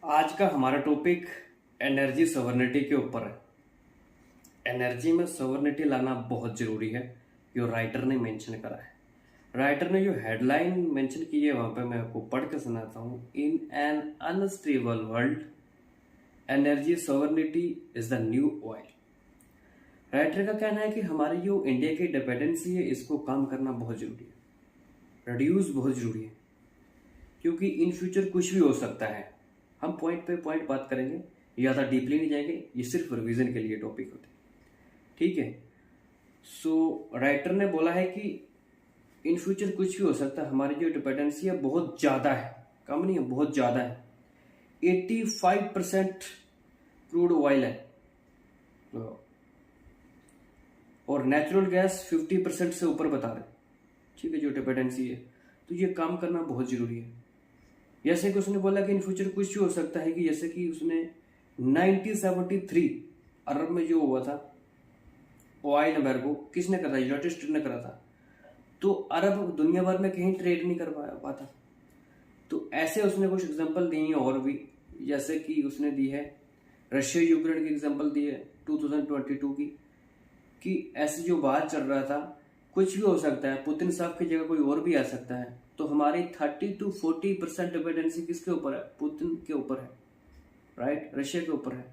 आज का हमारा टॉपिक एनर्जी सॉवरेनिटी के ऊपर है। एनर्जी में सॉवरेनिटी लाना बहुत जरूरी है, जो राइटर ने मेंशन करा है। राइटर ने जो हेडलाइन मेंशन की है वहां पे मैं आपको पढ़ के सुनाता हूँ। In an unstable world energy sovereignty is the new oil. Writer का कहना है कि हमारी जो इंडिया की डिपेंडेंसी है इसको कम करना बहुत जरूरी है, रिड्यूस बहुत जरूरी है, क्योंकि इन फ्यूचर कुछ भी हो सकता है। हम पॉइंट पे पॉइंट बात करेंगे, ज़्यादा डीपली नहीं जाएंगे, ये सिर्फ रिवीजन के लिए टॉपिक होते हैं, ठीक है। सो राइटर ने बोला है कि इन फ्यूचर कुछ भी हो सकता है, हमारी जो डिपेंडेंसी है बहुत ज़्यादा है, कम नहीं है, बहुत ज़्यादा है। 85% क्रूड ऑयल है और नेचुरल गैस 50% से ऊपर बता रहे, ठीक है, जो डिपेंडेंसी है। तो ये काम करना बहुत जरूरी है। जैसे कि उसने बोला कि इन फ्यूचर कुछ भी हो सकता है, कि जैसे कि उसने 1973 अरब में जो हुआ था ऑयल एम्बार्गो, किसने करा था? यूनाइटेड स्टेट ने करा था। तो अरब दुनिया भर में कहीं ट्रेड नहीं कर पाता। तो ऐसे उसने कुछ एग्जांपल दी है और भी, जैसे कि उसने दी है रशिया यूक्रेन की एग्जांपल दी है 2022 की, कि ऐसे जो बात चल रहा था कुछ भी हो सकता है, पुतिन साहब की जगह कोई और भी आ सकता है। तो हमारी 30 to 40% डिपेंडेंसी किसके ऊपर है? पुतिन के ऊपर है, राइट, रशिया के ऊपर है।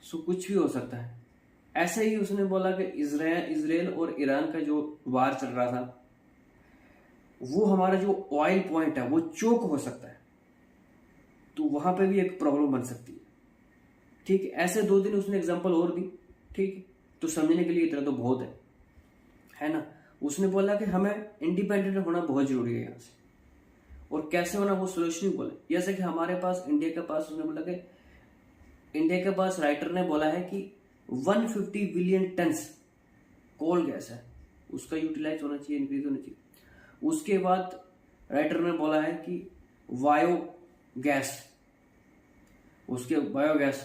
सो कुछ भी हो सकता है। ऐसे ही उसने बोला कि इजराइल और ईरान का जो वार चल रहा था, वो हमारा जो ऑयल पॉइंट है वो चोक हो सकता है, तो वहां पे भी एक प्रॉब्लम बन सकती है, ठीक है। ऐसे 2 दिन उसने एग्जांपल और दी, ठीक है। तो समझने के लिए इतना तो बहुत है ना। उसने बोला कि हमें इंडिपेंडेंट होना बहुत जरूरी है यहाँ से, और कैसे होना वो सोल्यूशन ही बोले। जैसे कि हमारे पास इंडिया के पास, उसने बोला कि इंडिया के पास, राइटर ने बोला है कि 150 बिलियन टन्स कोल गैस है, उसका यूटिलाइज होना चाहिए, इंक्रीज होना चाहिए। उसके बाद राइटर ने बोला है कि बायो गैस, उसके बायोगैस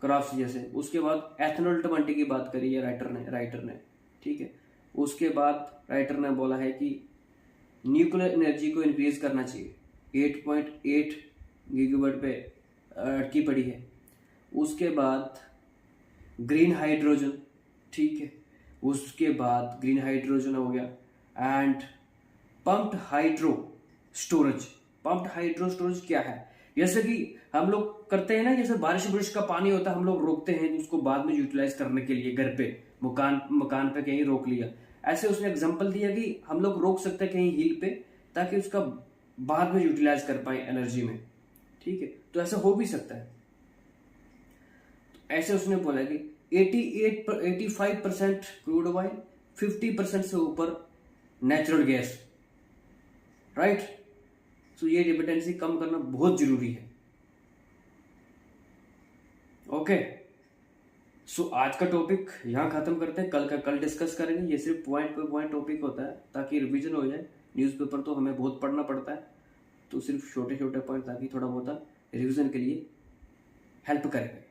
क्रॉप्स जैसे। उसके बाद एथेनॉल टू 20 की बात करी है राइटर ने, ठीक है। उसके बाद राइटर ने बोला है कि न्यूक्लियर एनर्जी को इंक्रीज करना चाहिए, 8.8 गीगावाट पे अटकी पड़ी है। उसके बाद ग्रीन हाइड्रोजन, ठीक है। उसके बाद ग्रीन हाइड्रोजन हो गया, and pumped hydro storage. Pumped hydro storage क्या है? जैसे कि हम लोग करते हैं ना, जैसे बारिश का पानी होता है, हम लोग रोकते हैं उसको बाद में यूटिलाइज करने के लिए, घर पे मकान पे कहीं रोक लिया। ऐसे उसने एग्जांपल दिया कि हम लोग रोक सकते हैं कहीं हिल पे, ताकि उसका बाद में यूटिलाइज कर पाए एनर्जी में, ठीक है। तो ऐसा हो भी सकता है। तो ऐसे उसने बोला कि 85% क्रूड ऑयल, 50% से ऊपर नेचुरल गैस, राइट। तो ये डिपेंडेंसी कम करना बहुत जरूरी है, ओके। सो आज का टॉपिक यहाँ खत्म करते हैं, कल डिस्कस करेंगे। ये सिर्फ पॉइंट पे पॉइंट टॉपिक होता है ताकि रिवीजन हो जाए। न्यूज़पेपर तो हमें बहुत पढ़ना पड़ता है, तो सिर्फ छोटे छोटे पॉइंट ताकि थोड़ा बहुत रिवीजन के लिए हेल्प करेंगे।